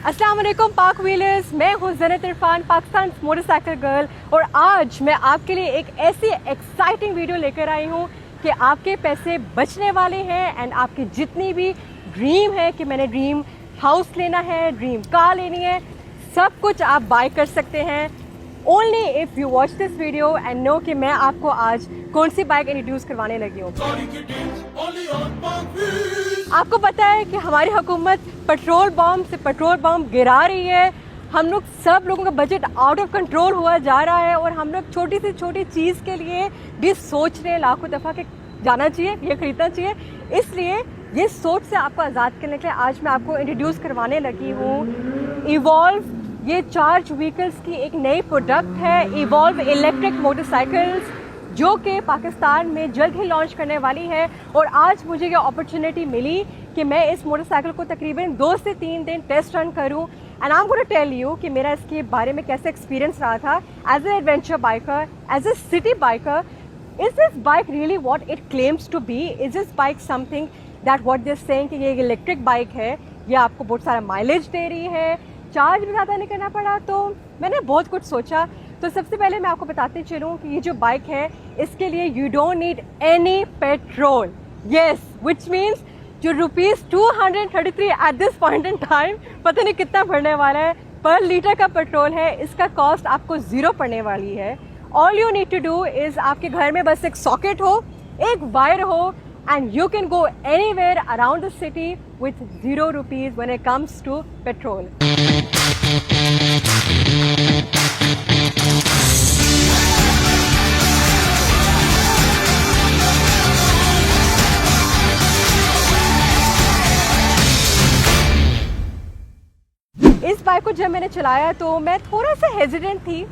अस्सलाम वालेकुम पाक व्हीलर्स, मैं हूँ ज़नत इरफान, पाकिस्तान मोटरसाइकिल गर्ल। और आज मैं आपके लिए एक ऐसी एक्साइटिंग वीडियो लेकर आई हूँ कि आपके पैसे बचने वाले हैं एंड आपकी जितनी भी ड्रीम है कि मैंने ड्रीम हाउस लेना है, ड्रीम कार लेनी है, सब कुछ आप बाय कर सकते हैं only if you watch this video and know कि मैं आपको आज कौन सी बाइक इंट्रोड्यूस करवाने लगी हूँ। आपको पता है कि हमारी हुकूमत पेट्रोल बम से पेट्रोल बम गिरा रही है। हम लोग सब लोगों का बजट आउट ऑफ कंट्रोल हुआ जा रहा है और हम लोग छोटी से छोटी चीज़ के लिए भी सोच रहे हैं लाखों दफ़ा कि जाना चाहिए, ये खरीदना चाहिए। इसलिए ये सोच से आपको आज़ाद करने के लिए आज मैं आपको इंट्रोड्यूस करवाने लगी हूँ इवॉल्व। ये चार्ज व्हीकल्स की एक नई प्रोडक्ट है, इवॉल्व इलेक्ट्रिक मोटरसाइकिल्स, जो कि पाकिस्तान में जल्द ही लॉन्च करने वाली है। और आज मुझे ये अपॉर्चुनिटी मिली कि मैं इस मोटरसाइकिल को तकरीबन 2 से 3 दिन टेस्ट रन करूं and I am going to tell you कि मेरा इसके बारे में कैसे एक्सपीरियंस रहा था as an adventure biker, as a city biker. Is this bike really what it claims to be? Is this bike something that what they saying कि ये एक इलेक्ट्रिक बाइक है, ये आपको बहुत सारा माइलेज दे रही है, चार्ज भी ज़्यादा नहीं करना पड़ा? तो मैंने बहुत कुछ सोचा। तो सबसे पहले मैं आपको बताते चलूँ कि ये जो बाइक है इसके लिए you don't need any petrol. Yes, which means जो ₹233 at this point in time, पता नहीं कितना पड़ने वाला है, पर लीटर का पेट्रोल है, इसका कॉस्ट आपको 0 पड़ने वाली है। All you need to do is आपके घर में बस एक सॉकेट हो, एक वायर हो, and you can go anywhere around the city with ₹0 when it comes to petrol. इस बाइक को जब मैंने चलाया तो मैं थोड़ा सा हेजिडेंट थी।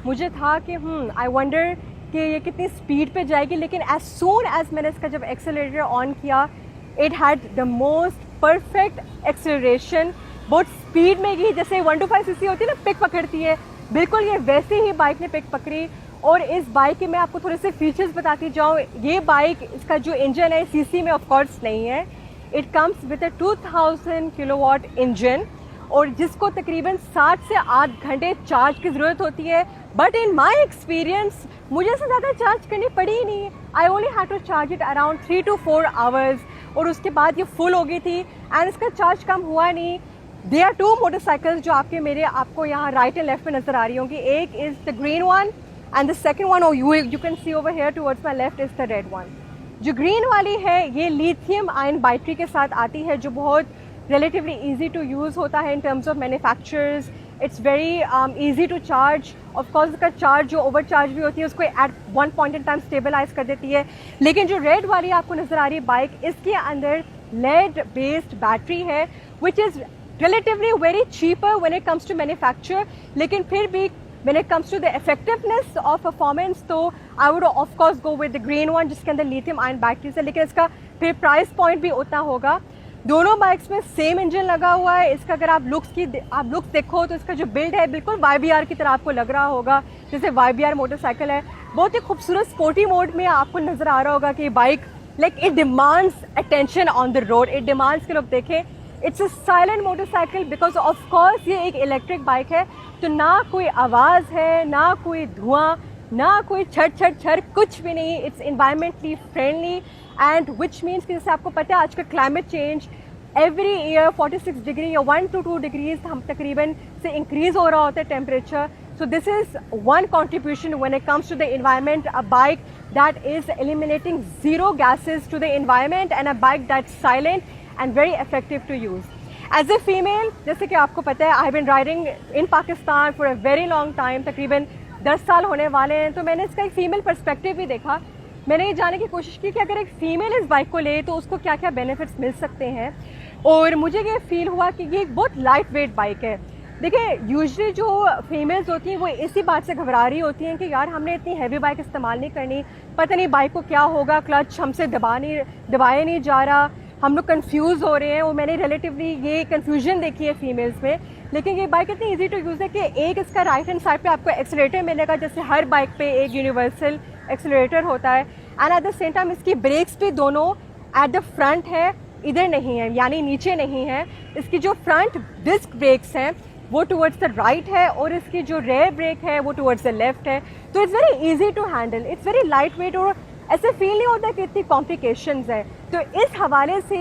मुझे था कि आई वंडर कि ये कितनी स्पीड पे जाएगी, लेकिन एज सून एज मैंने इसका जब एक्सेलरेटर ऑन किया, it had the most perfect acceleration. बहुत स्पीड में गई, जैसे 125 सीसी होती है ना, पिक पकड़ती है, बिल्कुल ये वैसे ही बाइक ने पिक पकड़ी। और इस बाइक के मैं आपको थोड़े से फीचर्स बताती जाऊँ। ये बाइक, इसका जो इंजन है सीसी में ऑफकोर्स नहीं है, it comes with a 2000 kilowatt engine और जिसको तकरीबन 7 से 8 घंटे चार्ज की ज़रूरत होती है। बट इन माई एक्सपीरियंस मुझे इससे ज़्यादा चार्ज करनी पड़ी ही नहीं। I only had to charge it around 3 to 4 hours और उसके बाद ये फुल हो गई थी एंड इसका चार्ज कम हुआ नहीं। दे आर 2 मोटरसाइकिल्स जो आपको यहाँ राइट एंड लेफ्ट में नज़र आ रही होंगी। एक is the green one and the second one you can C over here towards my left is the red one. जो ग्रीन वाली है ये लिथियम आयन बैटरी के साथ आती है, जो बहुत relatively easy to use होता है in terms of manufacturers. It's very easy to charge. Of course इसका चार्ज जो ओवर चार्ज भी होती है उसको at one point in time stabilize कर देती है। लेकिन जो रेड वाली आपको नज़र आ रही है बाइक, इसके अंदर lead based बैटरी है which is relatively very cheaper when it comes to manufacture। लेकिन फिर भी when it comes to the effectiveness of performance तो I would of course go with the green one जिसके अंदर lithium ion battery है। लेकिन इसका फिर प्राइस पॉइंट भी उतना होगा। दोनों बाइक्स में सेम इंजन लगा हुआ है। इसका अगर आप लुक्स देखो तो इसका जो बिल्ड है बिल्कुल YBR की तरह आपको लग रहा होगा, जैसे YBR मोटरसाइकिल है। बहुत ही खूबसूरत स्पोर्टी मोड में आपको नज़र आ रहा होगा कि bike like it demands attention on the road, it demands के लोग देखें। It's a silent motorcycle because of course ये एक इलेक्ट्रिक बाइक है, तो ना कोई आवाज़ है, ना कोई धुआं, ना कोई छड़ कुछ भी नहीं। It's environmentally friendly and which means कि जैसे आपको पता है आजकल climate change every year 46 degree या 1 to 2 डिग्रीज हम तकरीबन से इंक्रीज हो रहा होता है temperature. So this is one contribution when it comes to the environment, a bike that is eliminating 0 gases to the environment and a bike that silent and very effective to use. As a female, जैसे कि आपको पता है I have been riding in Pakistan for a very long time, तकरीबन 10 साल होने वाले हैं। तो मैंने इसका एक फ़ीमेल पर्सपेक्टिव भी देखा। मैंने ये जानने की कोशिश की कि अगर एक फ़ीमेल इस बाइक को ले तो उसको क्या क्या बेनिफिट्स मिल सकते हैं, और मुझे ये फील हुआ कि ये एक बहुत लाइट वेट बाइक है। देखिए, यूजुअली जो फीमेल्स होती हैं वो इसी बात से घबरा रही होती हैं कि यार हमने इतनी हैवी बाइक इस्तेमाल नहीं करनी, पता नहीं बाइक को क्या होगा, क्लच हमसे दबाया नहीं जा रहा, हम लोग कंफ्यूज हो रहे हैं। और मैंने रिलेटिवली ये कंफ्यूजन देखी है फीमेल्स में। लेकिन ये बाइक इतनी इजी टू यूज़ है कि एक इसका राइट हैंड साइड पे आपको एक्सीलरेटर मिलेगा, जैसे हर बाइक पे एक यूनिवर्सल एक्सीलरेटर होता है, and at the same time इसकी ब्रेक्स भी दोनों एट द फ्रंट है इधर नहीं है, यानी नीचे नहीं है। इसकी जो फ्रंट डिस्क ब्रेक्स हैं वो टुवर्ड्स द राइट है और इसकी जो रेयर ब्रेक है वो टुवर्ड्स द लेफ्ट है। तो it's very easy to handle, it's very light weight और ऐसे फील नहीं होता कि इतनी कॉम्प्लिकेशंस है। तो इस हवाले से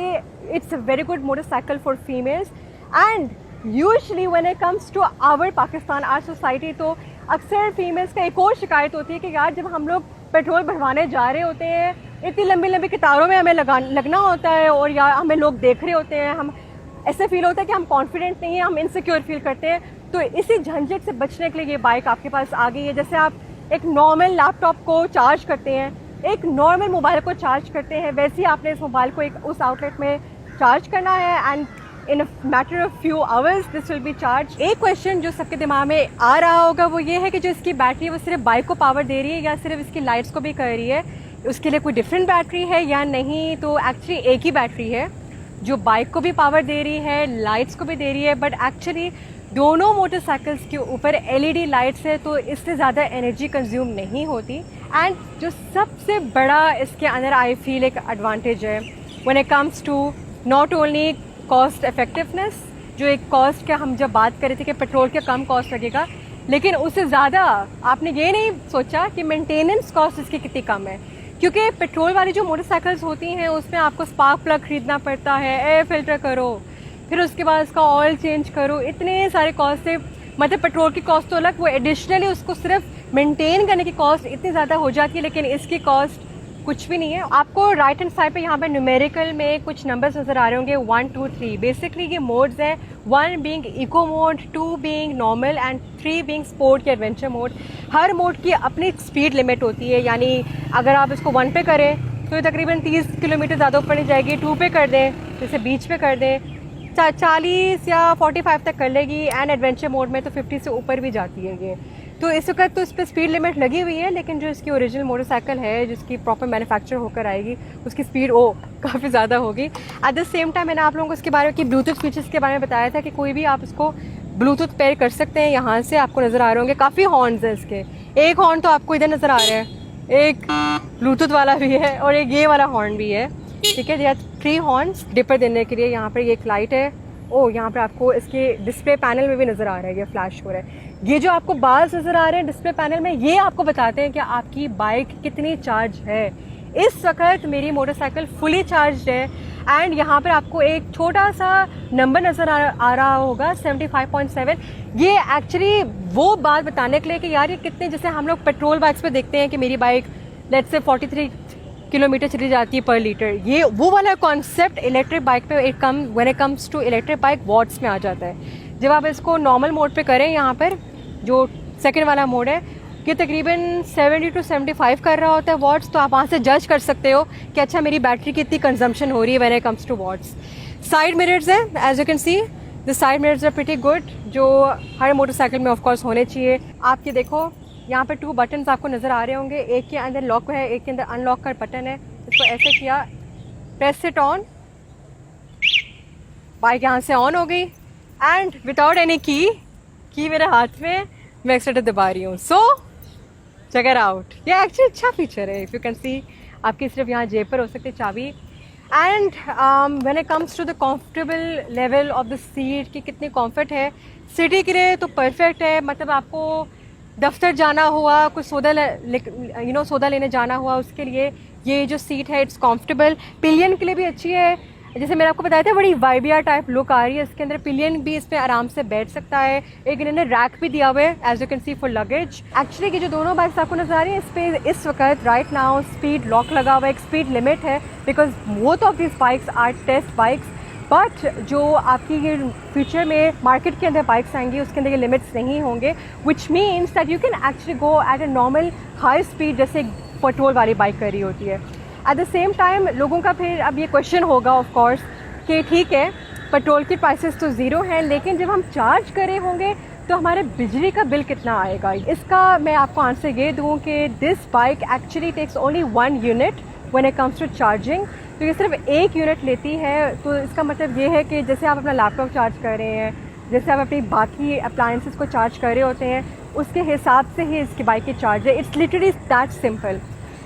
it's a very good motorcycle for females. And usually when it comes to our Pakistan, our society, तो अक्सर फीमेल्स का एक और शिकायत होती है कि यार जब हम लोग पेट्रोल भरवाने जा रहे होते हैं इतनी लंबी लंबी कतारों में हमें लगना होता है और या हमें लोग देख रहे होते हैं, हम ऐसे फील होता है कि हम कॉन्फिडेंट नहीं है, हम इनसिक्योर फील करते हैं। तो इसी झंझट से बचने के लिए ये बाइक आपके पास आ गई है। जैसे आप एक नॉर्मल लैपटॉप को चार्ज करते हैं, एक नॉर्मल मोबाइल को चार्ज करते हैं, वैसे ही आपने इस मोबाइल को एक उस आउटलेट में चार्ज करना है and in a matter of few hours this will be charge. एक क्वेश्चन जो सबके दिमाग में आ रहा होगा वो ये है कि जो इसकी बैटरी है वो सिर्फ बाइक को पावर दे रही है या सिर्फ इसकी लाइट्स को भी कर रही है, उसके लिए कोई डिफरेंट बैटरी है या नहीं। तो एक्चुअली एक ही बैटरी है जो बाइक को भी पावर दे रही है, लाइट्स को भी दे रही है, बट एक्चुअली दोनों मोटरसाइकिल्स के ऊपर एलईडी लाइट्स है तो इससे ज़्यादा एनर्जी कंज्यूम नहीं होती। एंड जो सबसे बड़ा इसके अंदर आई फील एक एडवांटेज है when it comes to not only cost effectiveness, जो एक कॉस्ट का हम जब बात कर रहे थे कि पेट्रोल का कम कॉस्ट लगेगा, लेकिन उससे ज़्यादा आपने ये नहीं सोचा कि मेंटेनेंस कॉस्ट इसकी कितनी कम है। क्योंकि पेट्रोल वाली जो मोटरसाइकिल्स होती हैं उसमें आपको स्पार्क प्लग खरीदना पड़ता है, एयर फिल्टर करो, फिर उसके बाद उसका ऑयल चेंज करो, इतने सारे कॉस्ट से, मतलब पेट्रोल की कॉस्ट तो अलग, वो एडिशनली उसको सिर्फ मेंटेन करने की कॉस्ट इतनी ज़्यादा हो जाती है, लेकिन इसकी कॉस्ट कुछ भी नहीं है। आपको राइट हैंड साइड पे यहाँ पे न्यूमेरिकल में कुछ नंबर्स नज़र आ रहे होंगे 1 2 3। बेसिकली ये मोड्स है, 1 being eco mode, 2 being normal and 3 being sport या एडवेंचर मोड। हर मोड की अपनी स्पीड लिमिट होती है, यानी अगर आप इसको 1 पे करें तो ये तकरीबन 30 किलोमीटर ज़्यादा ऊपर नहीं जाएगी, 2 पे कर दें जैसे बीच पे कर दें 40 या 45 तक कर लेगी, एंड एडवेंचर मोड में तो 50 से ऊपर भी जाती है ये। तो इस वक्त तो इस पर स्पीड लिमिट लगी हुई है, लेकिन जो इसकी ओरिजिनल मोटरसाइकिल है जिसकी प्रॉपर मैन्युफैक्चर होकर आएगी उसकी स्पीड काफ़ी ज़्यादा होगी। एट द सेम टाइम मैंने आप लोगों को इसके बारे में ब्लूटूथ फीचर्स के बारे में बताया था कि कोई भी आप इसको ब्लूटूथ पेयर कर सकते हैं। यहाँ से आपको नज़र आ रहे होंगे काफ़ी हॉर्न्स हैं इसके, एक हॉर्न तो आपको इधर नज़र आ रहा है, एक ब्लूटूथ वाला भी है और एक ये वाला हॉर्न भी है, ठीक है। 3 हॉर्न्स डिपर देने के लिए। यहाँ पर ये एक लाइट है, यहाँ पर आपको इसके डिस्प्ले पैनल में भी नज़र आ रहा है, ये फ्लैश हो रहा है। ये जो आपको बाल्स नज़र आ रहे हैं डिस्प्ले पैनल में, ये आपको बताते हैं कि आपकी बाइक कितनी चार्ज है। इस वक्त मेरी मोटरसाइकिल फुली चार्ज है एंड यहाँ पर आपको एक छोटा सा नंबर नज़र आ रहा होगा 75.7। ये एक्चुअली वो बात बताने के लिए कि यार ये कितने, जैसे हम लोग पेट्रोल बाइक्स पे देखते हैं कि मेरी बाइक लेट्स से 43 किलोमीटर चली जाती है पर लीटर, ये वो वाला कॉन्सेप्ट इलेक्ट्रिक बाइक पे when it comes to electric bike watts में आ जाता है। जब आप इसको नॉर्मल मोड पे करें, यहाँ पर जो सेकंड वाला मोड है ये तकरीबन 70 to 75 कर रहा होता है वॉट्स, तो आप वहाँ से जज कर सकते हो कि अच्छा मेरी बैटरी की इतनी कंजम्पशन हो रही है when it comes to watts. Side mirrors है, as you can see the side mirrors are pretty good, जो हर मोटरसाइकिल में ऑफकोर्स होने चाहिए। आप ये देखो यहाँ पे 2 बटन्स आपको नज़र आ रहे होंगे, एक के अंदर लॉक है, एक के अंदर अनलॉक का बटन है। इसको ऐसे किया, प्रेस इट ऑन, बाइक यहाँ से ऑन हो गई एंड विदाउट एनी की मेरे हाथ में, मैं एक्सीलेटर दबा रही हूँ। सो चेक इट आउट, ये एक्चुअली अच्छा फीचर है। इफ़ यू कैन सी, आपकी सिर्फ यहाँ जेब पर हो सकती है चाबी। And when it comes to the comfortable level of the seat की कितनी कंफर्ट है, सिटी के लिए तो परफेक्ट है। मतलब आपको दफ्तर जाना हुआ, कुछ सौदा लेने जाना हुआ, उसके लिए ये जो सीट है इट्स कंफर्टेबल। पिलियन के लिए भी अच्छी है, जैसे मैंने आपको बताया था बड़ी वाइबिया टाइप लुक आ रही है इसके अंदर, पिलियन भी इस पर आराम से बैठ सकता है। एक इन्होंने रैक भी दिया हुआ है as you can see for luggage. Actually ये जो दोनों बाइक्स आपको नजर आ रही है इस पर इस वक्त राइट नाउ स्पीड लॉक लगा हुआ है, एक स्पीड लिमिट है, because both of this bikes are test bikes. But जो आपकी ये फ्यूचर में मार्केट के अंदर बाइक्स आएंगी उसके अंदर ये लिमिट्स नहीं होंगे, which means that you can actually go at a normal high speed जैसे पेट्रोल वाली बाइक कर रही होती है। एट द सेम टाइम लोगों का फिर अब ये क्वेश्चन होगा ऑफ कोर्स कि ठीक है पेट्रोल की प्राइसेस तो ज़ीरो हैं, लेकिन जब हम चार्ज करे होंगे तो हमारे बिजली का बिल कितना आएगा। इसका मैं आपको आंसर ये दूँ कि this bike actually takes only 1 unit when it comes to charging. तो ये सिर्फ 1 यूनिट लेती है, तो इसका मतलब ये है कि जैसे आप अपना लैपटॉप चार्ज कर रहे हैं, जैसे आप अपनी बाकी अप्लायंसेस को चार्ज कर रहे होते हैं, उसके हिसाब से ही इसकी बाइक की चार्ज है। It's literally that simple.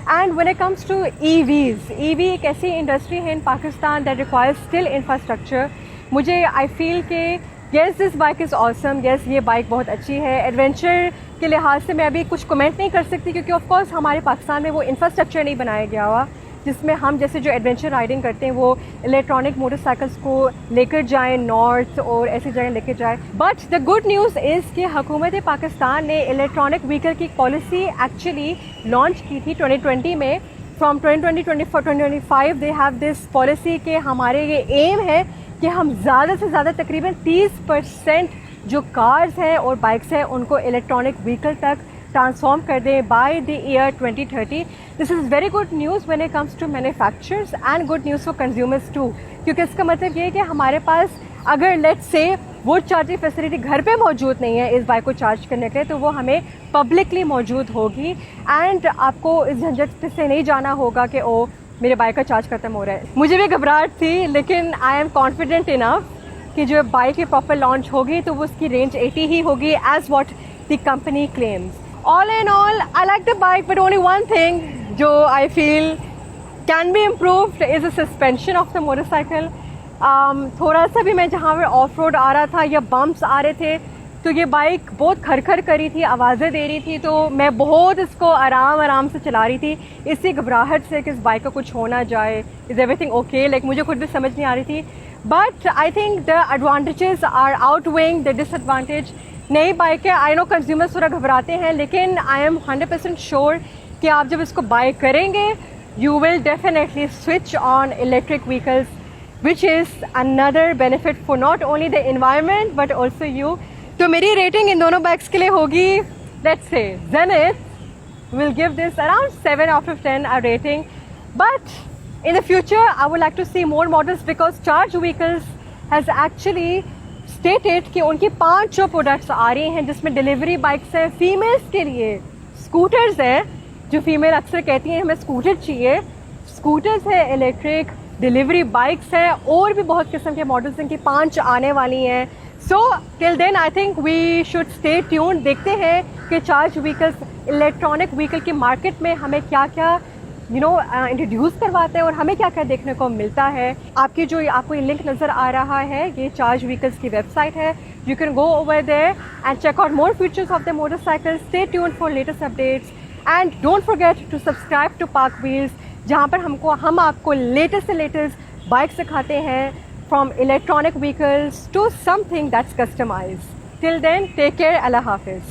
And when it comes to EVs, EV एक ऐसी इंडस्ट्री है इन Pakistan that requires still infrastructure. मुझे I feel कि yes this bike is awesome, yes ये बाइक बहुत अच्छी है. एडवेंचर के लिहाज से मैं अभी कुछ कमेंट नहीं कर सकती क्योंकि ऑफ कोर्स हमारे पाकिस्तान में वो इंफ्रास्ट्रक्चर नहीं बनाया गया हुआ जिसमें हम जैसे जो एडवेंचर राइडिंग करते हैं वो इलेक्ट्रॉनिक मोटरसाइकिल्स को लेकर जाएं नॉर्थ और ऐसी जगह लेकर जाएं. But the good news is कि हुकूमत पाकिस्तान ने इलेक्ट्रॉनिक व्हीकल की पॉलिसी एक्चुअली लॉन्च की थी 2020 में. From 2020-2025 they have this policy के हमारे ये एम है कि हम ज़्यादा से ज़्यादा तकरीबन 30% जो कार्स हैं और बाइक्स हैं उनको इलेक्ट्रॉनिक व्हीकल तक ट्रांसफॉर्म कर दें by the year 2030. This is very good news when it comes to manufacturers and good news for consumers too. क्योंकि इसका मतलब ये है कि हमारे पास अगर लेट्स से वो चार्जिंग फैसिलिटी घर पे मौजूद नहीं है इस बाइक को चार्ज करने के लिए तो वो हमें पब्लिकली मौजूद होगी एंड आपको इस झंझट से नहीं जाना होगा कि ओ मेरे बाइक का चार्ज खत्म हो रहा है. मुझे भी घबराहट थी लेकिन आई एम कॉन्फिडेंट इनफ कि जो बाइक की प्रॉपर लॉन्च होगी तो वो उसकी रेंज 80 ही होगी as what the company claims. All in all I like the bike but only one thing जो I feel can be improved is the suspension of the motorcycle. थोड़ा सा भी मैं जहाँ पर ऑफ रोड आ रहा था या बम्प्स आ रहे थे तो ये बाइक बहुत खरखर करी थी, आवाज़ें दे रही थी तो मैं बहुत इसको आराम से चला रही थी इसी घबराहट से कि इस बाइक का कुछ हो ना जाए. इज़ एवरीथिंग ओके लाइक मुझे खुद भी समझ नहीं आ रही थी. But I think the advantages are outweighing the disadvantage. नई बाइक है, आई नो कंज्यूमर्स थोड़ा घबराते हैं लेकिन आई एम 100% श्योर कि आप जब इसको बाय करेंगे you will definitely switch on electric vehicles which is another benefit for not only the environment but also you. तो मेरी रेटिंग इन दोनों बाइक्स के लिए होगी let's say Zenith will give this around 7 out of 10 a rating. But in the future I would like to see more models because Charge Vehicles has actually stated कि उनकी 5 जो products आ रही हैं जिसमें डिलीवरी बाइक्स हैं females के लिए, scooters हैं जो फीमेल अक्सर कहती हैं हमें स्कूटर चाहिए, स्कूटर्स है इलेक्ट्रिक, डिलीवरी बाइक्स हैं और भी बहुत किस्म के मॉडल्स इनकी 5 आने वाली हैं. So till then I think we should stay tuned. देखते हैं कि चार्ज व्हीकल्स इलेक्ट्रॉनिक व्हीकल की मार्केट में हमें क्या क्या इंट्रोड्यूस करवाते हैं और हमें क्या क्या देखने को मिलता है. आपकी जो आपको ये लिंक नज़र आ रहा है ये चार्ज व्हीकल्स की वेबसाइट है. You can go over there and check out more features of the motorcycle. Stay tuned for latest updates and don't forget to subscribe to park wheels जहाँ पर हम आपको लेटेस्ट से लेटेस्ट बाइक सिखाते हैं from electronic vehicles to something that's customized. Till then, take care. Allah Hafiz.